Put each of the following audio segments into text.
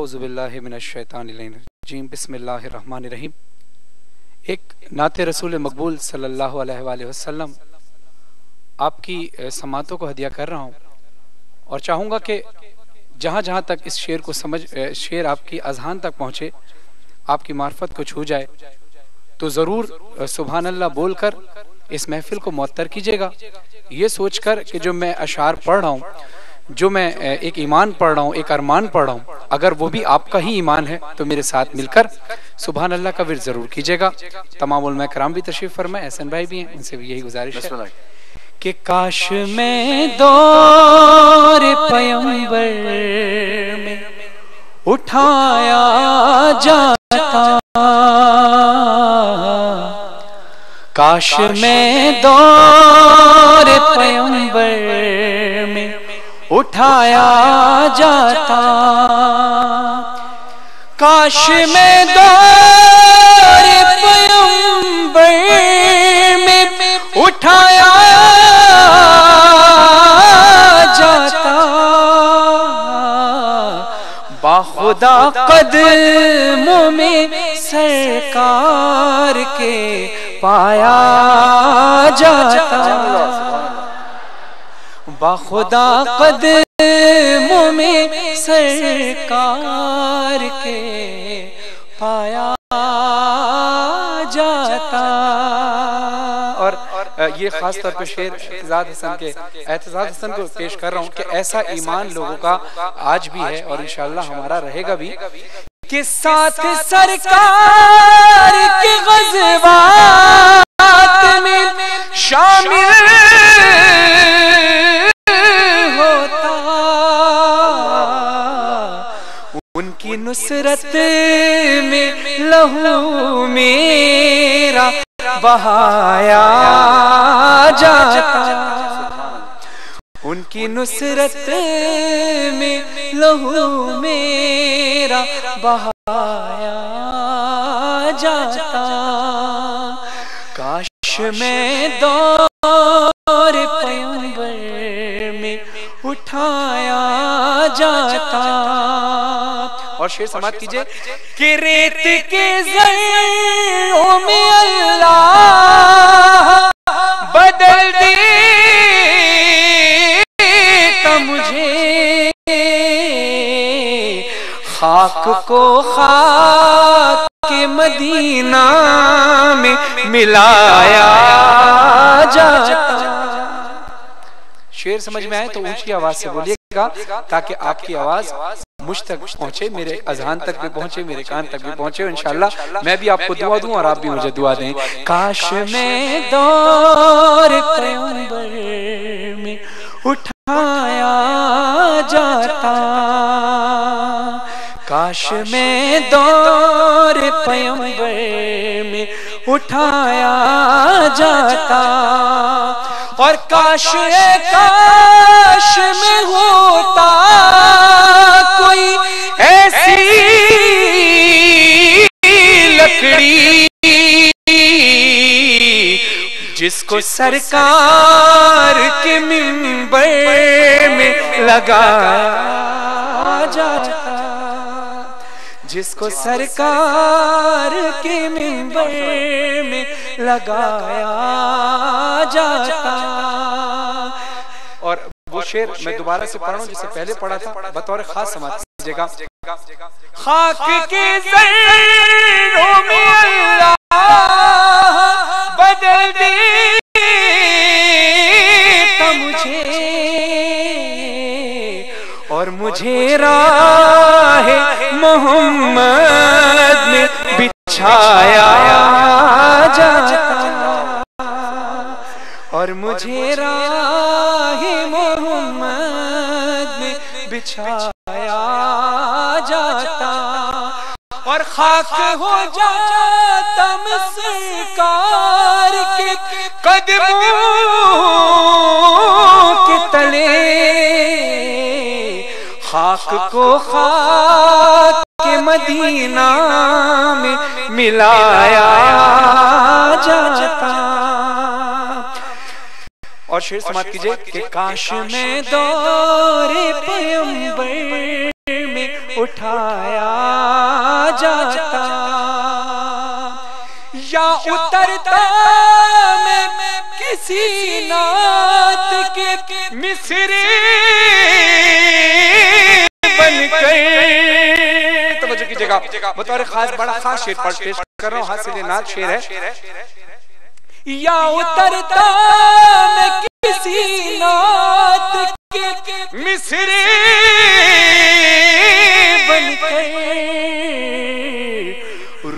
اعوذ باللہ من الشیطان الرجیم بسم اللہ الرحمن الرحیم۔ ایک نعت رسول مقبول صلی اللہ علیہ وآلہ وسلم آپ کی سماعتوں کو ہدیہ کر رہا ہوں، اور چاہوں گا کہ جہاں جہاں تک اس شعر کو شعر آپ کی اذہان تک پہنچے، آپ کی معرفت کو چھو جائے، تو ضرور سبحان اللہ بول کر اس محفل کو معطر کیجیے گا، یہ سوچ کر کہ جو میں اشعار پڑھ رہا ہوں، جو میں ایک ایمان پڑھ رہا ہوں، ایک ارمان پڑھ رہا ہوں، اگر وہ بھی آپ کا ہی ایمان ہے تو میرے ساتھ مل کر سبحان اللہ کا ورد ضرور کیجیے گا۔ تمام علماء کرام بھی تشریف فرمائے، احسن بھائی بھی ہیں، ان سے بھی یہی گزارش ہے کہ کاش میں دور پیمبر میں اٹھایا جاتا، کاش میں دور پیمبر میں اٹھایا جاتا، کاش میں دور پیمبر میں اٹھایا جاتا، باخدا قدموں میں سرکار کے پایا جاتا، باخدا قدموں میں سرکار کے پایا جاتا۔ اور یہ خاص طور پہ شعر اعتزاز حسن کو پیش کر رہا ہوں کہ ایسا ایمان لوگوں کا آج بھی ہے اور انشاءاللہ ہمارا رہے گا بھی، کہ ساتھ سرکار کے غزوات میں شامل ہوتا، ان کی نصرت میں لہو میرا بہایا جاتا، ان کی نصرت میں لہو میرا بہایا جاتا، کاش میں دور پیمبر میں اٹھایا جاتا۔ اور شعر سماعت کیجئے کہ ریت کے ذروں میں اللہ بدل دیتا مجھے، خاک کو خاک کے مدینہ میں ملایا جاتا۔ شعر سمجھ میں آئے تو اونچی آواز سے بولیے گا تاکہ آپ کی آواز مجھ تک پہنچے، میرے اذہان تک بھی پہنچے، میرے کان تک بھی پہنچے، انشاءاللہ میں بھی آپ کو دعا دوں اور آپ بھی مجھے دعا دیں۔ کاش میں دور پیمبر میں اٹھایا جاتا، کاش میں دور پیمبر میں اٹھایا جاتا، اور کاش میں ہوتا کوئی ایسی لکڑی جس کو سرکار کے منبر میں لگایا جاتا، جس کو سرکار کے منبر میں لگایا جاتا۔ اور وہ شعر میں دوبارہ سے پڑھ رہا ہوں جسے پہلے پڑھا تھا، بطور خاص سماعت کیجیے گا۔ خاک کے ذروں میں اللہ بدل دیتا مجھے، اور مجھے راہ محمد میں بچھایا جاتا، اور مجھے راہ محمد میں بچھایا جاتا، اور خاک ہو جاتا میں سرکار کے قدموں کے تلے، خاک کو خاک کے مدینہ میں ملایا جاتا۔ اور شعر سماعت کیجئے کہ کاش میں دور پیمبر میں اٹھایا جاتا، یا اترتا میں کسی نعت کے مصری بن کر۔ توجہ کیجئے گا، بطور خاص بڑا خاص شعر پیش کر رہا ہوں، حاصل نعت شعر ہے۔ یا اترتا میں کسی نعت کے مصری بن کر،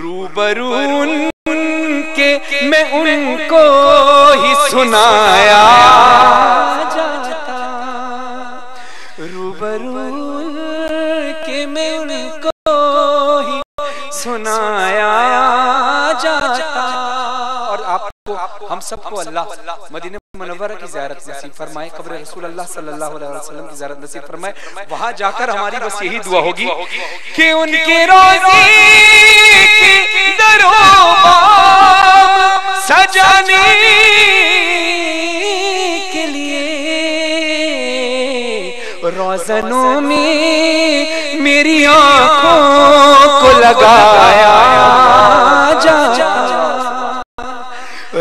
روبرو ان کے میں ان کو ہی سنایا جاتا، روبرو ان کے میں ان کو ہی سنایا جاتا۔ اور آپ کو، ہم سب کو اللہ مدینہ منورہ کی زیارت نصیب فرمائے، قبر رسول اللہ صلی اللہ علیہ وسلم کی زیارت نصیب فرمائے۔ وہاں جا کر ہماری بس یہی دعا ہوگی کہ ان کے روضے کی در و بام سجانے کے لیے روزنوں میں میری آنکھوں کو لگایا جاتا،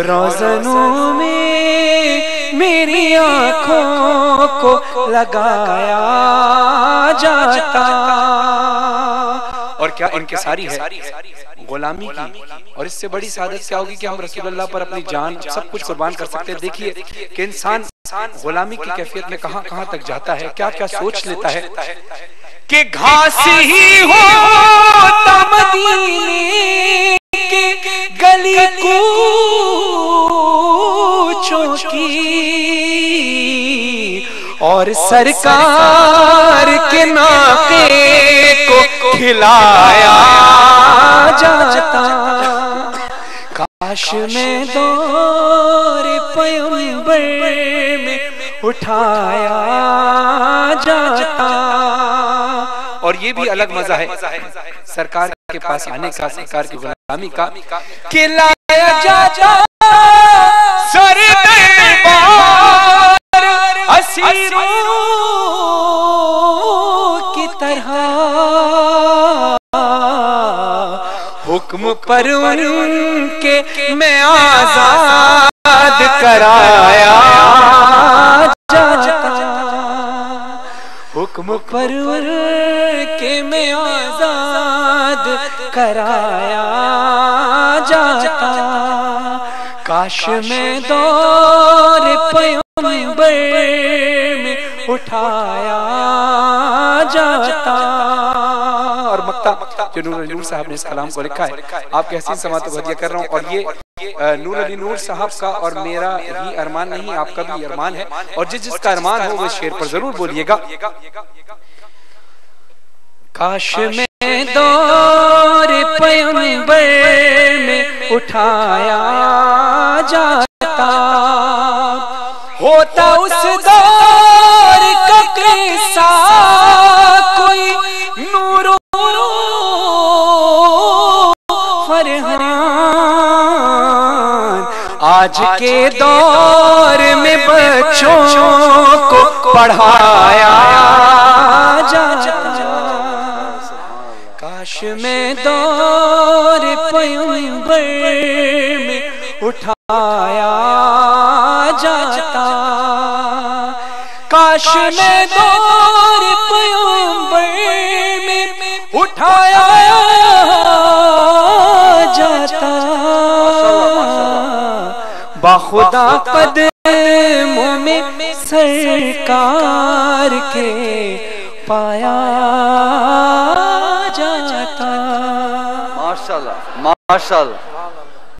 روزنوں میں میری آنکھوں کو لگایا جاتا۔ اور کیا انکساری ہے غلامی کی، اور اس سے بڑی سعادت کیا ہوگی کہ ہم رسول اللہ پر اپنی جان سب کچھ قربان کر سکتے ہیں۔ دیکھیے کہ انسان غلامی کی کیفیت میں کہاں کہاں تک جاتا ہے، کیا کیا سوچ لیتا ہے کہ گھاس ہی ہوتا مدینے کے گلی کوچوں کی، اور سرکار کے ناقے کو کھلایا جاتا، کاش میں دور پیغمبر میں اٹھایا جاتا۔ اور یہ بھی الگ مزہ ہے سرکار کے پاس آنے کا، سرکار کی غلامی کا، کہ لایا جاتا سر دربار اسیروں کی طرح، حکم پر ان کے میں آزاد کرایا جاتا، حکم پر ان کے میں آزاد کرایا جاتا، کاش میں دور پیغمبر میں اٹھایا جاتا۔ اور مقطع جو نور علی نور صاحب نے اس کلام کو لکھا ہے، آپ کے حسین سماعتوں کو ہدیہ کر رہا ہوں، اور یہ نور علی نور صاحب کا اور میرا ہی ارمان نہیں، آپ کا بھی ارمان ہے، اور جس کا ارمان ہو وہ شعر پر ضرور بولیے گا۔ کاش میں دور پیغمبر میں اٹھایا جاتا، ہوتا اس دور کا قصہ کوئی نور و فرحان، آج کے دور میں بچوں کو پڑھایا جاتا، کاش میں دور پیغمبر میں اٹھایا جاتا، کاش میں دور پیغمبر میں اٹھایا جاتا، باخدا قدموں میں سرکار کے پایا جاتا۔ ماشاءاللہ ماشاءاللہ۔